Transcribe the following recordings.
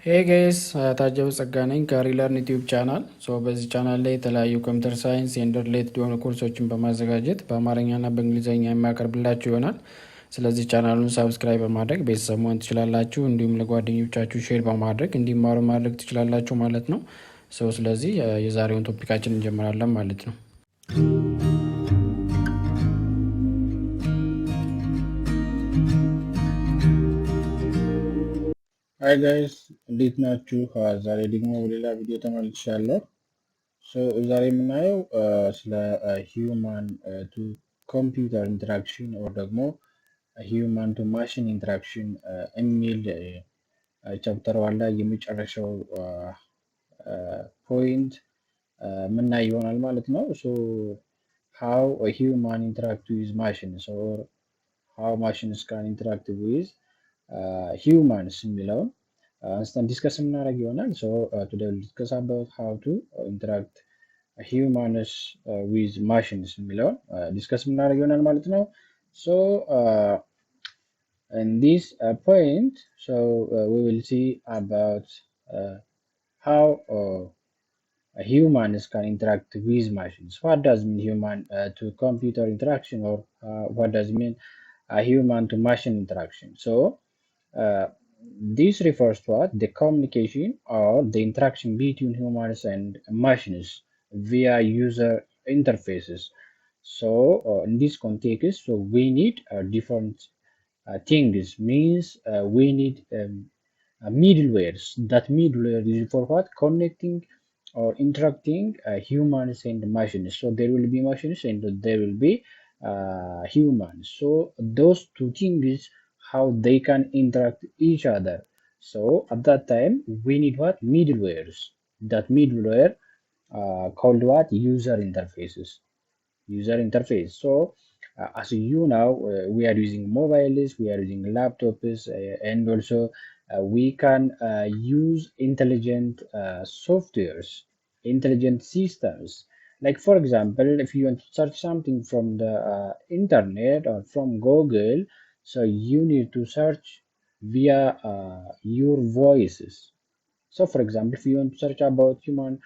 Hey guys, ታጀው ጸጋ ነኝ ከሪለርን ዩቲዩብ ቻናል። በዚህ ቻናል ላይ የተለያዩ ኮምፒውተር ሳይንስ ኤንድ ሪሌትድ የሆኑ ኮርሶችን በማዘጋጀት በአማርኛና በእንግሊዝኛ የሚያቀርብላችሁ ይሆናል። ስለዚህ ቻናሉን ሳብስክራይብ በማድረግ ቤተሰብ መሆን ትችላላችሁ። እንዲሁም ለጓደኞቻችሁ ሼር በማድረግ እንዲማሩ ማድረግ ትችላላችሁ ማለት ነው። ስለዚህ የዛሬውን ቶፒካችን እንጀምራለን ማለት ነው። Hi guys, እንዴት ናችሁ? ዛሬ ደግሞ በሌላ ቪዲዮ ተመልሻለሁ። ዛሬ የምናየው ስለ ሂዩማን ቱ ኮምፒውተር ኢንተራክሽን ኦር ደግሞ ሂዩማን ቱ ማሽን ኢንተራክሽን የሚል ቻፕተር ዋን ላይ የመጨረሻው ፖይንት ምናይ ይሆናል ማለት ነው። how a human interact with machines or how machines can interact with humans የሚለውን አንስተን ዲስከስ የምናደርግ ይሆናል። today we'll discuss about how to interact humans with machines የሚለውን ዲስከስ የምናደርግ ይሆናል ማለት ነው። in this point we will see about how humans can interact with machines. What does mean human to computer interaction, or what does mean human to machine interaction? This refers to what? The communication or the interaction between humans and machines via user interfaces. In this context, we need different things. Means we need middlewares. That middleware is for what? Connecting or interacting humans and machines. So there will be machines and there will be humans. So those two things, how they can interact each other. So at that time we need what? Middlewares. That middleware called what? User interfaces. User interface. As you know, we are using mobiles, we are using laptops, and also we can use intelligent softwares, intelligent systems. Like for example, if you want to search something from the internet or from Google, so you need to search via your voices. So for example, if you want to search about human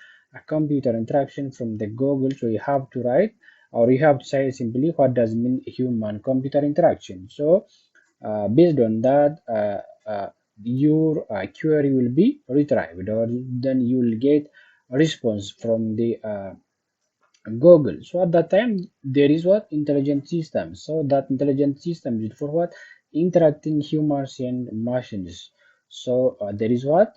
computer interaction from the Google, so you have to write, or you have to say simply what does mean human computer interaction. Based on that, your query will be retrieved, or then you will get a response from the Google. So at that time there is what? Intelligent systems. So that intelligent system is for what? Interacting humans and machines. There is what?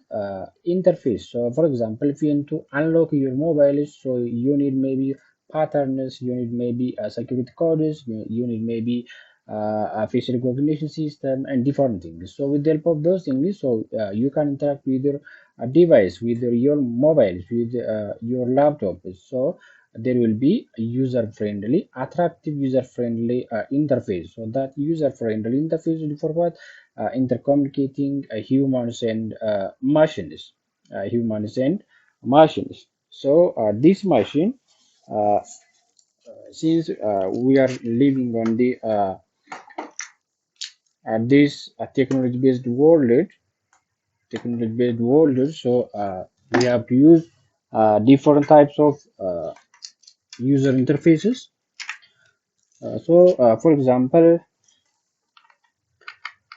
Interface. So for example, if you want to unlock your mobile, so you need maybe patterns, you need maybe security codes, you need maybe a facial recognition system and different things. So with the help of those things, you can interact with your device, with your mobile, with your laptop. So there will be user-friendly, attractive user-friendly interface. So that user-friendly interface will for what? Intercommunicating humans and machines. Humans and machines. This machine, since we are living on the this technology-based world, we have to use different types of user interfaces. For example,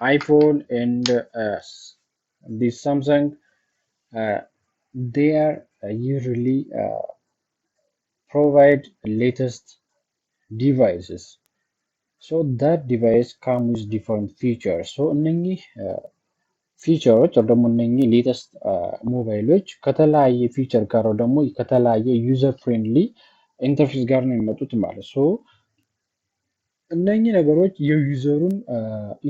iPhone and the Samsung, they are usually provide latest devices. So that device comes with different features. So እነኚህ ፊቸሮች ወይ ደግሞ እነኚህ ሌተስት ሞባይሎች ከተለያየ ፊቸር ጋር ወይ ደግሞ ከተለያየ ዩዘር ፍሬንድሊ ኢንተርፌስ ጋር ነው የሚመጡት ማለት ነው። እነኚህ ነገሮች የዩዘሩን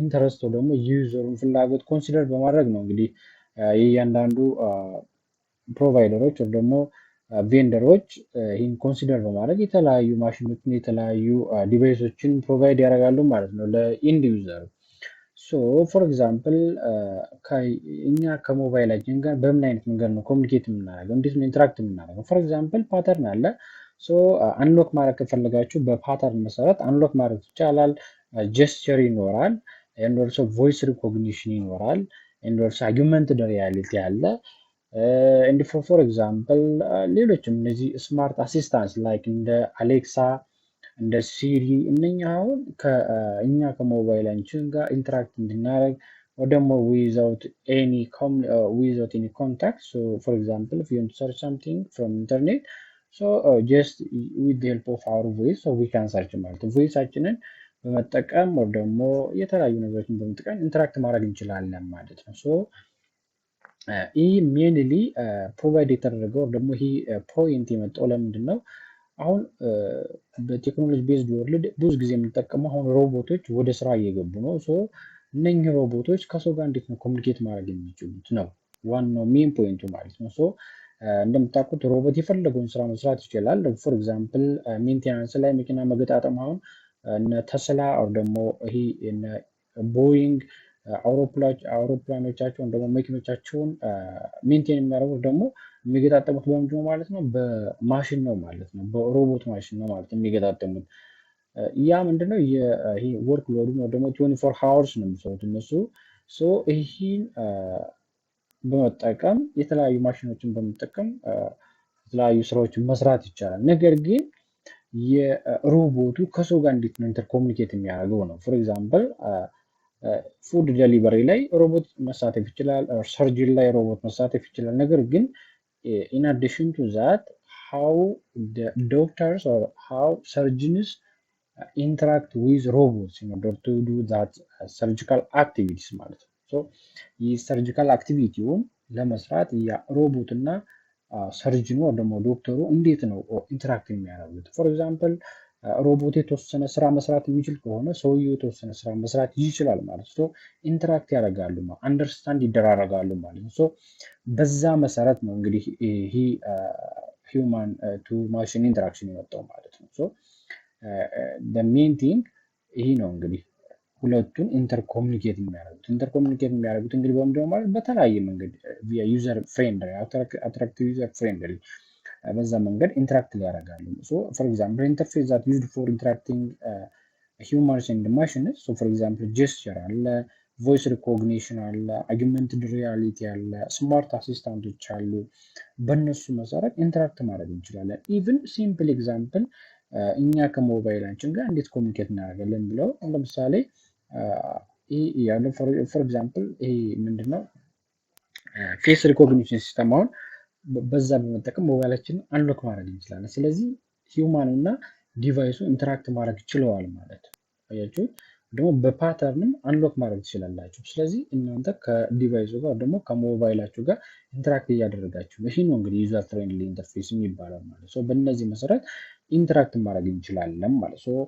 ኢንተረስት ወይ ደግሞ የዩዘሩን ፍላጎት ኮንሲደር በማድረግ ነው እንግዲህ የእያንዳንዱ ፕሮቫይደሮች ወይ ደግሞ ቬንደሮች ይህን ኮንሲደር በማድረግ የተለያዩ ማሽኖችን የተለያዩ ዲቫይሶችን ፕሮቫይድ ያደርጋሉ ማለት ነው ለኢንድ ዩዘሩ። ፎር ኤግዛምፕል እኛ ከሞባይላችን ጋር በምን አይነት መንገድ ነው ኮሚኒኬት የምናደርገው? እንዴት ነው ኢንተራክት የምናደርገው? ፎር ኤግዛምፕል ፓተርን አለ። አንሎክ ማድረግ ከፈለጋችሁ በፓተርን መሰረት አንሎክ ማድረግ ይቻላል። ጀስቸር ይኖራል፣ ቮይስ ሪኮግኒሽን ይኖራል፣ ኤንድ ኦልሶ አጊመንትድ ሪያሊቲ አለ። ኤንድ ፎር ኤግዛምፕል ሌሎችም እነዚህ ስማርት አሲስታንስ ላይክ እንደ አሌክሳ እንደ ሲሪ እነኛ አሁን እኛ ከሞባይላችን ጋር ኢንተራክት እንድናደርግ or ደግሞ without any contact. So for example, if you want to search something from internet, so just with the help of our voice, so we can search ማለት ነው። ቮይሳችንን በመጠቀም or ደግሞ የተለያዩ ነገሮችን በመጠቀም ኢንተራክት ማድረግ እንችላለን ማለት ነው። ሶ ይህ ሜንሊ ፕሮቫይድ የተደረገው ደግሞ ይህ ፖይንት የመጣው ለምንድን ነው? አሁን በቴክኖሎጂ ቤዝድ ወርልድ ብዙ ጊዜ የምንጠቀመው አሁን ሮቦቶች ወደ ስራ እየገቡ ነው። ሶ እነኚህ ሮቦቶች ከሰው ጋር እንዴት ነው ኮሚኒኬት ማድረግ የሚችሉት ነው ዋናው ሜን ፖይንቱ ማለት ነው። ሶ እንደምታውቁት ሮቦት የፈለገውን ስራ መስራት ይችላል። ፎር ኤግዛምፕል ሜንቴናንስ ላይ መኪና መገጣጠም አሁን እነ ተስላ or ደግሞ ይሄ እነ ቦይንግ አውሮፕላኖቻቸውን ደግሞ መኪኖቻቸውን ሜንቴን የሚያደርጉት ደግሞ የሚገጣጠሙት በምንድን ነው ማለት ነው? በማሽን ነው ማለት ነው። በሮቦት ማሽን ነው ማለት ነው የሚገጣጠሙት። ያ ምንድነው ይሄ ወርክ ሎዱ ነው ደግሞ 24 ሃወርስ ነው የሚሰሩት እነሱ። ሶ ይህን በመጠቀም የተለያዩ ማሽኖችን በመጠቀም የተለያዩ ስራዎችን መስራት ይቻላል። ነገር ግን የሮቦቱ ከሰው ጋር እንዴት ነው ኢንተርኮሙኒኬት የሚያደርገው ነው። ፎር ኤግዛምፕል ፉድ ዴሊቨሪ ላይ ሮቦት መሳተፍ ይችላል፣ ሰርጀሪ ላይ ሮቦት መሳተፍ ይችላል። ነገር ግን ኢን አዲሽን ቱ ዛት ሃው ዶክተርስ ኦር ሃው ሰርጅንስ ኢንተራክት ዊዝ ሮቦትስ ኢን ኦርደር ቱ ዱ ዛት ሰርጂካል አክቲቪቲስ ማለት ነው። ሶ ይህ ሰርጂካል አክቲቪቲውን ለመስራት ሮቦት እና ሰርጅኑ ደግሞ ዶክተሩ እንዴት ነው ኢንተራክት የሚያደርጉት? ፎር ኤግዛምፕል ሮቦት የተወሰነ ስራ መስራት የሚችል ከሆነ ሰውየው የተወሰነ ስራ መስራት ይችላል ማለት ነው። ኢንተራክት ያደርጋሉ፣ አንደርስታንድ ይደራረጋሉ ማለት ነው። በዛ መሰረት ነው እንግዲህ ይሄ ሂውማን ቱ ማሽን ኢንተራክሽን የመጣው ማለት ነው። ሜን ቲንግ ይሄ ነው እንግዲህ ሁለቱን ኢንተርኮሙኒኬት የሚያደርጉት እንግዲህ በምንድን ነው ማለት በተለያየ መንገድ ዩዘር ፍሬንድሊ አትራክቲቭ ዩዘር ፍሬንድሊ በዛ መንገድ ኢንተራክት ያደርጋሉ። ፎር ኤግዛምፕል ኢንተርፌስ ዛት ዩዝድ ፎር ኢንተራክቲንግ ሂውማንስ ኤንድ ማሽንስ ፎር ኤግዛምፕል ጀስቸር አለ፣ ቮይስ ሪኮግኒሽን አለ፣ አጊመንትድ ሪያሊቲ አለ፣ ስማርት አሲስታንቶች አሉ። በእነሱ መሰረት ኢንተራክት ማድረግ እንችላለን። ኢቭን ሲምፕል ኤግዛምፕል እኛ ከሞባይላችን ጋር እንዴት ኮሚኒኬት እናደርጋለን ብለው ለምሳሌ ፎር ኤግዛምፕል ይሄ ምንድነው ፌስ ሪኮግኒሽን ሲስተም አሁን በዛ በመጠቀም ሞባይላችንን አንሎክ ማድረግ እንችላለን። ስለዚህ ሂውማኑ እና ዲቫይሱ ኢንተራክት ማድረግ ችለዋል ማለት ነው። አያችሁት? ደግሞ በፓተርንም አንሎክ ማድረግ ትችላላችሁ። ስለዚህ እናንተ ከዲቫይሱ ጋር ደግሞ ከሞባይላችሁ ጋር ኢንተራክት እያደረጋችሁ ነው። ይህ ነው እንግዲህ ዩዘር ፍሬንድሊ ኢንተርፌስ የሚባለው ማለት ነው። በእነዚህ መሰረት ኢንተራክት ማድረግ እንችላለን ማለት ነው።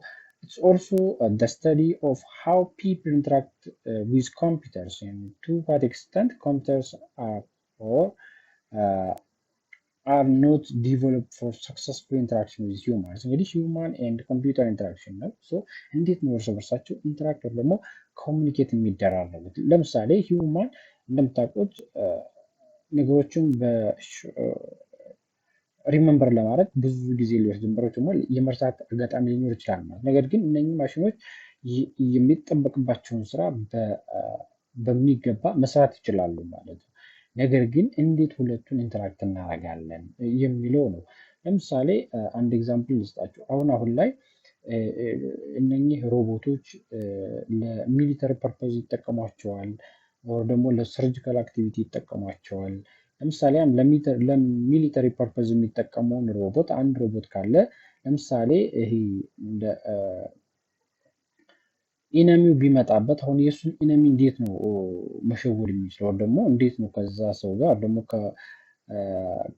It's also the study of how people interact with computers and to what extent computers are not developed for successful interaction with humans። እንግዲህ ሂውማን ኤንድ ኮምፒውተር ኢንተራክሽን ነው። እንዴት ነው እርስ በርሳቸው ኢንተራክት ደግሞ ኮሚኒኬት የሚደራረጉት? ለምሳሌ ሂውማን እንደምታውቁት ነገሮችን ሪመምበር ለማድረግ ብዙ ጊዜ ሊወስድ ደግሞ የመርሳት አጋጣሚ ሊኖር ይችላል ማለት። ነገር ግን እነኚህ ማሽኖች የሚጠበቅባቸውን ስራ በሚገባ መስራት ይችላሉ ማለት ነው። ነገር ግን እንዴት ሁለቱን ኢንተራክት እናደርጋለን የሚለው ነው። ለምሳሌ አንድ ኤግዛምፕል ልስጣችሁ። አሁን ላይ እነኚህ ሮቦቶች ለሚሊተሪ ፐርፐዝ ይጠቀሟቸዋል፣ ወር ደግሞ ለሰርጂካል አክቲቪቲ ይጠቀሟቸዋል። ለምሳሌ ለሚሊተሪ ፐርፐዝ የሚጠቀመውን ሮቦት አንድ ሮቦት ካለ ለምሳሌ ይሄ እንደ ኢነሚው ቢመጣበት አሁን የእሱን ኢነሚ እንዴት ነው መሸወድ የሚችለው? ደግሞ እንዴት ነው ከዛ ሰው ጋር ደግሞ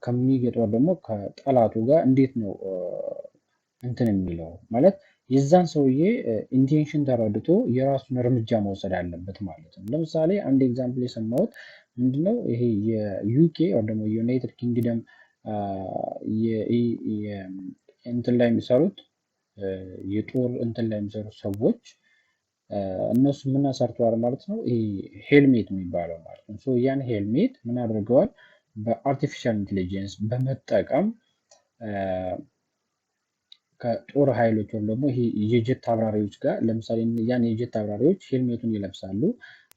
ከሚገጥመው ደግሞ ከጠላቱ ጋር እንዴት ነው እንትን የሚለው ማለት የዛን ሰውዬ ኢንቴንሽን ተረድቶ የራሱን እርምጃ መውሰድ አለበት ማለት ነው። ለምሳሌ አንድ ኤግዛምፕል የሰማሁት ምንድነው ይሄ የዩኬ ወይ ደግሞ ዩናይትድ ኪንግደም እንትን ላይ የሚሰሩት የጦር እንትን ላይ የሚሰሩት ሰዎች እነሱ ምን ሰርተዋል ማለት ነው። ይሄ ሄልሜት የሚባለው ማለት ነው። ያን ሄልሜት ምን አድርገዋል? በአርቲፊሻል ኢንቴሊጀንስ በመጠቀም ከጦር ኃይሎች ወይም ደግሞ ይሄ የጀት አብራሪዎች ጋር ለምሳሌ ያን የጀት አብራሪዎች ሄልሜቱን ይለብሳሉ።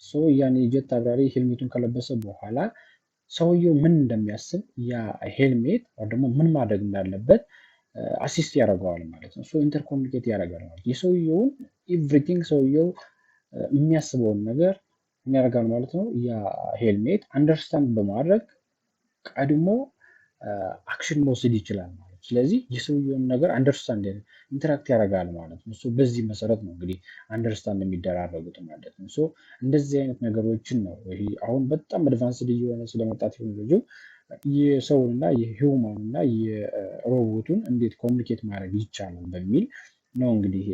ሶ ያን የጀት አብራሪ ሄልሜቱን ከለበሰ በኋላ ሰውየው ምን እንደሚያስብ ያ ሄልሜት ደግሞ ምን ማድረግ እንዳለበት አሲስት ያደርገዋል ማለት ነው። ሶ ኢንተርኮሚኒኬት ያደርጋል ማለት የሰውየውን ኤቭሪቲንግ ሰውየው የሚያስበውን ነገር ምን ያደርጋል ማለት ነው። ያ ሄልሜት አንደርስታንድ በማድረግ ቀድሞ አክሽን መውሰድ ይችላል ማለት ነው። ስለዚህ የሰውየውን ነገር አንደርስታንድ ኢንተራክት ያደርጋል ማለት ነው። በዚህ መሰረት ነው እንግዲህ አንደርስታንድ የሚደራረጉት ማለት ነው። እንደዚህ አይነት ነገሮችን ነው ይሄ አሁን በጣም አድቫንስድ እየሆነ ስለመጣ ቴክኖሎጂው የሰውን እና የሂውማን እና የሮቦቱን እንዴት ኮሚኒኬት ማድረግ ይቻላል በሚል ነው እንግዲህ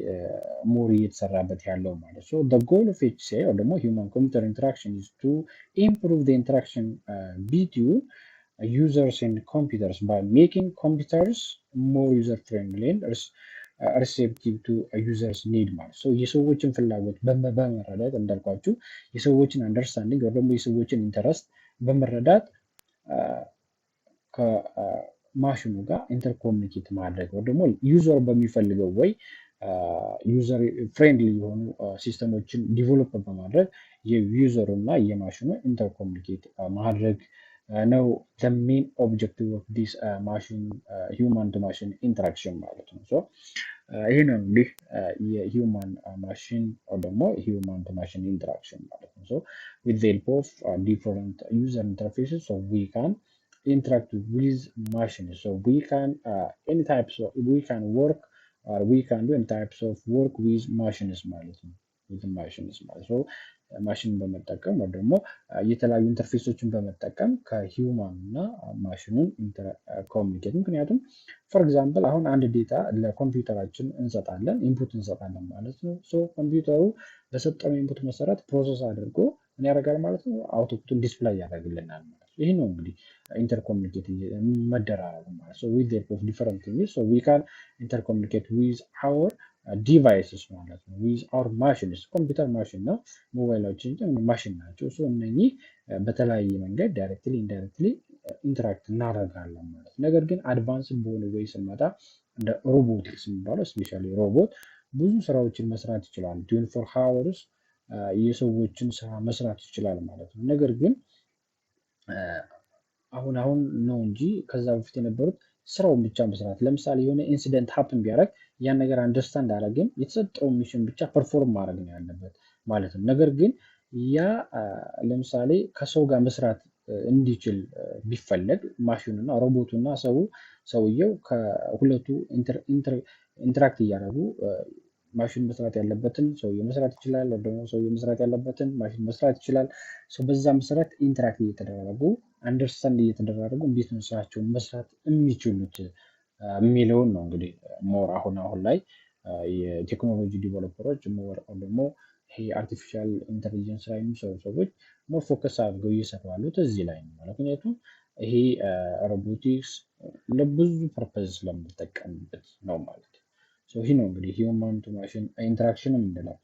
ሞር እየተሰራበት ያለው ማለት ነው። the goal of HCI or ደግሞ human computer interaction is to improve the interaction between users and computers by making computers more user friendly and receptive to users need ማለት ነው። የሰዎችን ፍላጎት በመረዳት እንዳልኳችሁ የሰዎችን አንደርስታንዲንግ ወይ ደግሞ የሰዎችን ኢንተረስት በመረዳት ከማሽኑ ጋር ኢንተርኮሚኒኬት ማድረግ ወይ ደግሞ ዩዘር በሚፈልገው ወይ ዩዘር ፍሬንድሊ የሆኑ ሲስተሞችን ዲቨሎፕ በማድረግ የዩዘሩ እና የማሽኑ ኢንተርኮሚኒኬት ማድረግ ነው the main objective of this machine human to machine interaction ማለት ነው። ይሄ ነው እንግዲህ የሂውማን ማሽን ወይ ደግሞ ሂውማን to machine interaction ማለት ነው። with the help of different user interfaces so we can interact with machines. So we can any types of we can work or we can do any types of work with machines ማለት ነው። with machines ማለት ነው። ማሽን በመጠቀም ወይ ደግሞ የተለያዩ ኢንተርፌሶችን በመጠቀም ከሂውማን እና ማሽኑን ኮሚኒኬት ምክንያቱም ፎር ኤግዛምፕል አሁን አንድ ዴታ ለኮምፒውተራችን እንሰጣለን ኢንፑት እንሰጣለን ማለት ነው። ኮምፒውተሩ በሰጠነው ኢንፑት መሰረት ፕሮሰስ አድርጎ ምን ያደርጋል ማለት ነው አውትፑቱን ዲስፕላይ ያደርግልናል ማለት ነው። ይህ ነው እንግዲህ ኢንተርኮሚኒኬት መደራረግ ማለት ነው። with the help of different things so we can intercommunicate with our ዲቫይስስ ማለት ነው። with our machines ኮምፒውተር ማሽን ነው፣ ሞባይሎችን ማሽን ናቸው። እነኚህ በተለያየ መንገድ ዳይሬክትሊ ኢንዳይሬክትሊ ኢንተራክት እናደርጋለን ማለት ነው። ነገር ግን አድቫንስድ በሆነ ወይ ስንመጣ እንደ ሮቦቲክስ የሚባለው ስፔሻሊ ሮቦት ብዙ ስራዎችን መስራት ይችላል። 24 ሃወርስ የሰዎችን ስራ መስራት ይችላል ማለት ነው። ነገር ግን አሁን ነው እንጂ ከዛ በፊት የነበሩት ስራውን ብቻ መስራት ለምሳሌ የሆነ ኢንሲደንት ሀፕን ቢያደርግ ያን ነገር አንደርስታንድ አደረግን የተሰጠው ሚሽን ብቻ ፐርፎርም ማድረግ ነው ያለበት ማለት ነው። ነገር ግን ያ ለምሳሌ ከሰው ጋር መስራት እንዲችል ቢፈለግ ማሽኑና ሮቦቱና ሰውየው ከሁለቱ ኢንተራክት እያደረጉ ማሽን መስራት ያለበትን ሰውየው መስራት ይችላል፣ ወይ ደግሞ ሰውየው መስራት ያለበትን ማሽን መስራት ይችላል። በዛ መሰረት ኢንተራክት እየተደረጉ አንደርስታንድ እየተደረጉ እንዴት ነው ስራቸውን መስራት የሚችሉት የሚለውን ነው እንግዲህ ሞር አሁን ላይ የቴክኖሎጂ ዲቨሎፐሮች ሞር ደግሞ ይሄ አርቲፊሻል ኢንተሊጀንስ ላይ የሚሰሩ ሰዎች ሞር ፎከስ አድርገው እየሰሩ ያሉት እዚህ ላይ ነው። ምክንያቱም ይሄ ሮቦቲክስ ለብዙ ፐርፐዝ ስለምንጠቀምበት ነው ማለት ነው። ይሄ ነው እንግዲህ ሂውማን ቱ ማሽን ኢንተራክሽን የምንለው።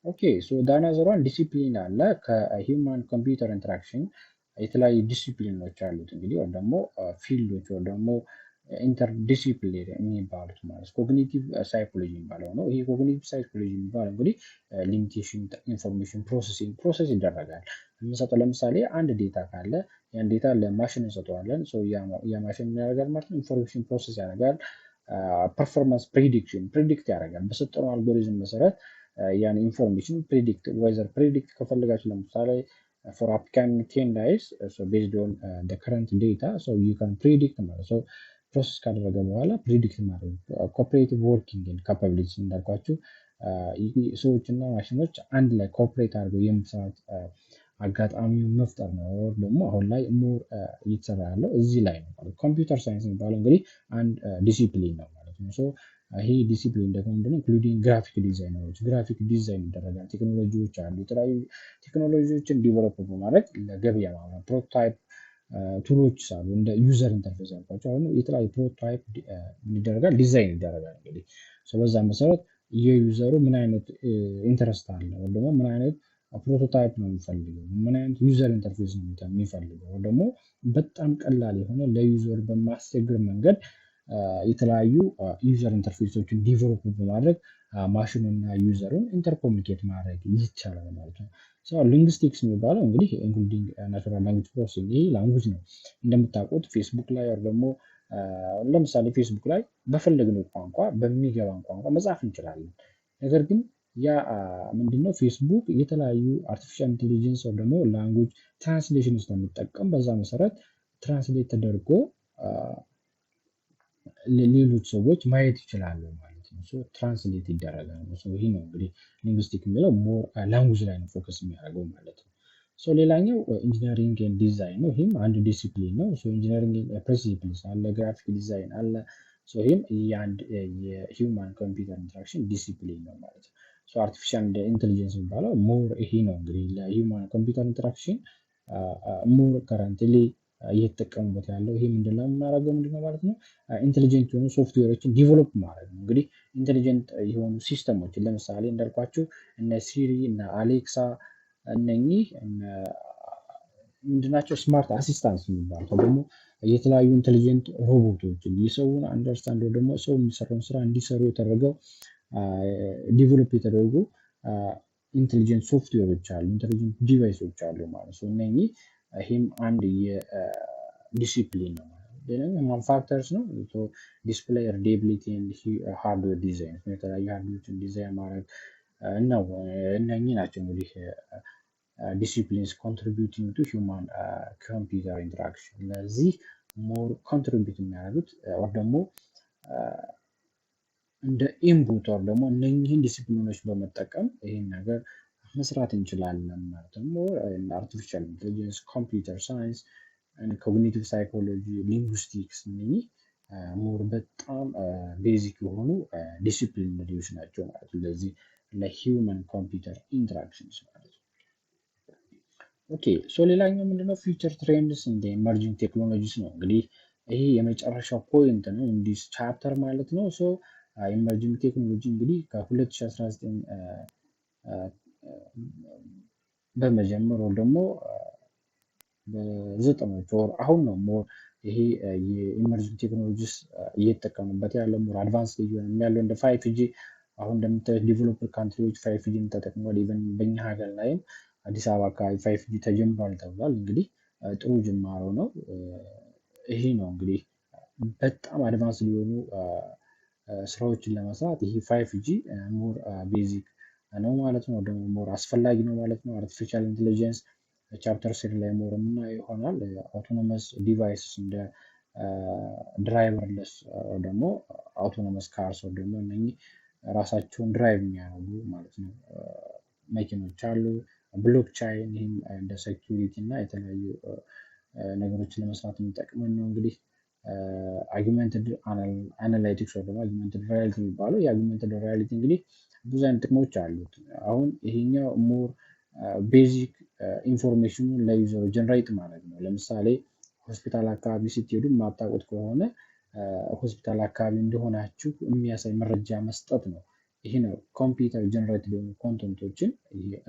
ኦኬ ዳናዘር ዋን ዲሲፕሊን አለ። ከሂውማን ኮምፒውተር ኢንተራክሽን የተለያዩ ዲሲፕሊኖች አሉት እንግዲህ ወይ ደግሞ ፊልዶች ወይ ደግሞ ኢንተርዲሲፕሊነሪ የሚባሉት ማለት ኮግኒቲቭ ሳይኮሎጂ የሚባለው ነው። ይሄ ኮግኒቲቭ ሳይኮሎጂ የሚባለው እንግዲህ ሊሚቴሽን ኢንፎርሜሽን ፕሮሰስ ይደረጋል። የምንሰጠው ለምሳሌ አንድ ዴታ ካለ ያን ዴታ ለማሽን እንሰጠዋለን። ያ ማሽን ያደርጋል ማለት ነው ኢንፎርሜሽን ፕሮሰስ ያደርጋል። ፐርፎርማንስ ፕሪዲክት ያደርጋል። በሰጠነው አልጎሪዝም መሰረት ያን ኢንፎርሜሽን ፕሪዲክት ከፈለጋችሁ ለምሳሌ for upcoming 10 days based on the current data you can predict ማለት ፕሮሰስ ካደረገ በኋላ ፕሪዲክት ማድረግ ኮኦፐሬቲቭ ወርኪንግ ካፓቢሊቲ እንዳልኳችሁ ሰዎች እና ማሽኖች አንድ ላይ ኮኦፐሬት አድርገው የመስራት አጋጣሚ መፍጠር ነው። ደግሞ አሁን ላይ ሞር እየተሰራ ያለው እዚህ ላይ ነው ማለት ኮምፒውተር ሳይንስ የሚባለው እንግዲህ አንድ ዲሲፕሊን ነው ማለት ነው። ይሄ ዲሲፕሊን ደግሞ ምንድነው ኢንክሉዲንግ ግራፊክ ዲዛይነሮች ግራፊክ ዲዛይን ይደረጋል። ቴክኖሎጂዎች አሉ። የተለያዩ ቴክኖሎጂዎችን ዲቨሎፕ በማድረግ ለገበያ ማለት ፕሮቶታይፕ ቱሎች አሉ። እንደ ዩዘር ኢንተርፌስ አልኳቸው አሁን የተለያዩ ፕሮቶታይፕ ይደረጋል፣ ዲዛይን ይደረጋል። እንግዲህ በዛ መሰረት የዩዘሩ ምን አይነት ኢንተረስት አለ ወይ ደግሞ ምን አይነት ፕሮቶታይፕ ነው የሚፈልገው፣ ምን አይነት ዩዘር ኢንተርፌስ ነው የሚፈልገው፣ ደግሞ በጣም ቀላል የሆነ ለዩዘር በማስቸግር መንገድ የተለያዩ ዩዘር ኢንተርፌሶችን ዲቨሎፕ በማድረግ ማሽኑና ዩዘሩን ኢንተርኮሚኒኬት ማድረግ ይቻላል ማለት ነው። ሊንግስቲክስ የሚባለው እንግዲህ ኢንክሉዲንግ ናቹራል ላንጉጅ ፕሮሰሲንግ ይሄ ላንጉጅ ነው። እንደምታውቁት ፌስቡክ ላይ ደግሞ ለምሳሌ ፌስቡክ ላይ በፈለግነው ቋንቋ በሚገባን ቋንቋ መጻፍ እንችላለን። ነገር ግን ያ ምንድነው ፌስቡክ የተለያዩ አርቲፊሻል ኢንቴሊጀንስ ወይ ደግሞ ላንጉጅ ትራንስሌሽን ስለሚጠቀም በዛ መሰረት ትራንስሌት ተደርጎ ሌሎች ሰዎች ማየት ይችላሉ ማለት ነው። ትራንስሌት ይደረጋል። ይሄ ነው እንግዲህ ሊንግዊስቲክ የሚለው ሞር ላንጉጅ ላይ ነው ፎከስ የሚያደርገው ማለት ነው። ሌላኛው ኢንጂነሪንግ ኤንድ ዲዛይን ነው። ይህም አንድ ዲሲፕሊን ነው። ኢንጂነሪንግ ፕሪንሲፕልስ አለ፣ ግራፊክ ዲዛይን አለ። ይህም የአንድ የሂውማን ኮምፒውተር ኢንተራክሽን ዲሲፕሊን ነው ማለት ነው። አርቲፊሻል ኢንቴሊጀንስ የሚባለው ሞር ይሄ ነው እንግዲህ ለሂውማን ኮምፒውተር ኢንተራክሽን ሞር ከረንትሊ እየተጠቀሙበት ያለው ይሄ ምንድነው የምናደርገው ምንድነው ማለት ነው ኢንቴሊጀንት የሆኑ ሶፍትዌሮችን ዲቨሎፕ ማድረግ ነው። እንግዲህ ኢንቴሊጀንት የሆኑ ሲስተሞችን ለምሳሌ እንዳልኳቸው እነ ሲሪ እነ አሌክሳ እነኚህ ምንድናቸው ስማርት አሲስታንስ የሚባሉት ደግሞ የተለያዩ ኢንቴሊጀንት ሮቦቶችን የሰውን አንደርስታንድ ደግሞ ሰው የሚሰራውን ስራ እንዲሰሩ የተደረገው ዲቨሎፕ የተደረጉ ኢንቴሊጀንት ሶፍትዌሮች አሉ፣ ኢንቴሊጀንት ዲቫይሶች አሉ ማለት ነው። እነኚህ ይህም አንድ የዲሲፕሊን ነው ማለት ነው። ማንፋክተርስ ነው ዲስፕሌይ ሪዴቢሊቲ ሃርድዌር ዲዛይን የተለያዩ ሃርድዌሮችን ዲዛይን ማድረግ ነው። እነኚህ ናቸው እንግዲህ ዲሲፕሊንስ ኮንትሪቢዩቲንግ ቱ ሂውማን ኮምፒውተር ኢንተራክሽን። ለዚህ ሞር ኮንትሪቢዩት የሚያደርጉት ወር ደግሞ እንደ ኢንፑት ወር ደግሞ እነኚህን ዲሲፕሊኖች በመጠቀም ይህን ነገር መስራት እንችላለን ማለት ነው። አርቲፊሻል ኢንቴሊጀንስ፣ ኮምፒውተር ሳይንስ፣ ኮግኒቲቭ ሳይኮሎጂ፣ ሊንጉስቲክስ እነኚህ ሞር በጣም ቤዚክ የሆኑ ዲሲፕሊኖች ናቸው ማለት ነው። ለዚህ ለሂውማን ኮምፒውተር ኢንተራክሽንስ ማለት ነው። ኦኬ ሌላኛው ምንድነው ፊውቸር ትሬንድስ እንደ ኢመርጂንግ ቴክኖሎጂስ ነው። እንግዲህ ይሄ የመጨረሻው ፖይንት ነው እንዲህ ቻፕተር ማለት ነው። ኢመርጂንግ ቴክኖሎጂ እንግዲህ ከ2019 በመጀመር ወር ደግሞ በዘጠኖች ወር አሁን ነው ሞር ይሄ የኢመርጂንግ ቴክኖሎጂስ እየተጠቀሙበት ያለው ሞር አድቫንስ እየሆነ ያለው እንደ 5G አሁን እንደምታዩት ዲቨሎፕድ ካንትሪዎች 5G ተጠቅመዋል። ኢቨን በእኛ ሀገር ላይም አዲስ አበባ አካባቢ 5G ተጀምሯል ተብሏል። እንግዲህ ጥሩ ጅማሮ ነው። ይሄ ነው እንግዲህ በጣም አድቫንስ ሊሆኑ ስራዎችን ለመስራት ይሄ 5G ሞር ቤዚክ ነው ማለት ነው። ደግሞ ሞር አስፈላጊ ነው ማለት ነው። አርቲፊሻል ኢንቴሊጀንስ ቻፕተር ስሪ ላይ ሞር የምናየው ይሆናል። አውቶኖመስ ዲቫይስስ እንደ ድራይቨርለስ ደግሞ አውቶኖመስ ካርስ ደግሞ እነኚህ ራሳቸውን ድራይቭ የሚያደርጉ ማለት ነው መኪኖች አሉ። ብሎክቻይን ይህም እንደ ሴኪሪቲ እና የተለያዩ ነገሮችን ለመስራት የሚጠቅመን ነው። እንግዲህ አርጊመንትድ አናላይቲክስ ወይ ደግሞ አርጊመንትድ ሪያሊቲ የሚባለው የአርጊመንትድ ሪያሊቲ እንግዲህ ብዙ አይነት ጥቅሞች አሉት። አሁን ይሄኛው ሞር ቤዚክ ኢንፎርሜሽኑን ለዩዘሩ ጀነሬት ማድረግ ነው። ለምሳሌ ሆስፒታል አካባቢ ስትሄዱ የማታውቁት ከሆነ ሆስፒታል አካባቢ እንደሆናችሁ የሚያሳይ መረጃ መስጠት ነው። ይሄ ነው ኮምፒውተር ጀነሬት የሆኑ ኮንተንቶችን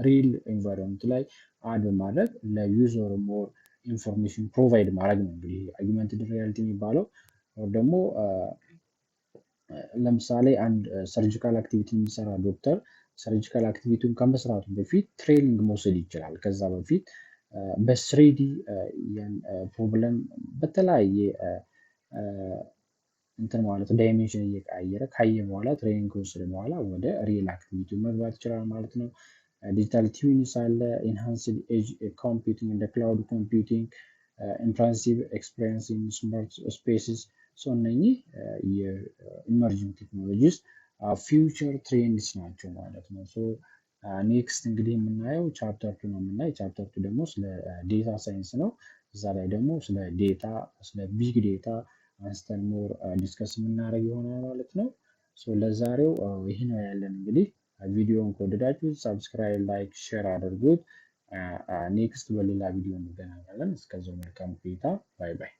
ሪል ኤንቫይሮንመንት ላይ አድ በማድረግ ለዩዘሩ ሞር ኢንፎርሜሽን ፕሮቫይድ ማድረግ ነው። እንግዲህ አርጊመንትድ ሪያሊቲ የሚባለው ደግሞ ለምሳሌ አንድ ሰርጂካል አክቲቪቲ የሚሰራ ዶክተር ሰርጂካል አክቲቪቲውን ከመስራቱ በፊት ትሬኒንግ መውሰድ ይችላል። ከዛ በፊት በስሪዲ ፕሮብለም በተለያየ እንትን ማለት ዳይሜንሽን እየቀያየረ ካየ በኋላ ትሬኒንግ ከወሰደ በኋላ ወደ ሪል አክቲቪቲ መግባት ይችላል ማለት ነው። ዲጂታል ትዊንስ አለ፣ ኢንሃንስድ ኤጅ ኮምፒውቲንግ እንደ ክላውድ ኮምፒውቲንግ፣ ኢምፕሬሲቭ ኤክስፒሪየንስ ኢን ስማርት ስፔስስ። እነኚህ የኢመርጂንግ ቴክኖሎጂስ ፊውቸር ትሬንድስ ናቸው ማለት ነው። ኔክስት እንግዲህ የምናየው ቻፕተር ቱ ነው የምናየው። ቻፕተር ቱ ደግሞ ስለ ዴታ ሳይንስ ነው። እዛ ላይ ደግሞ ስለ ዴታ ስለ ቢግ ዴታ አንስተን ሞር ዲስከስ የምናደርግ ይሆናል ማለት ነው። ለዛሬው ይህ ነው ያለን። እንግዲህ ቪዲዮውን ከወደዳችሁ ሳብስክራይብ፣ ላይክ፣ ሼር አድርጉት። ኔክስት በሌላ ቪዲዮ እንገናኛለን። እስከዛው መልካም ቆይታ። ባይ ባይ።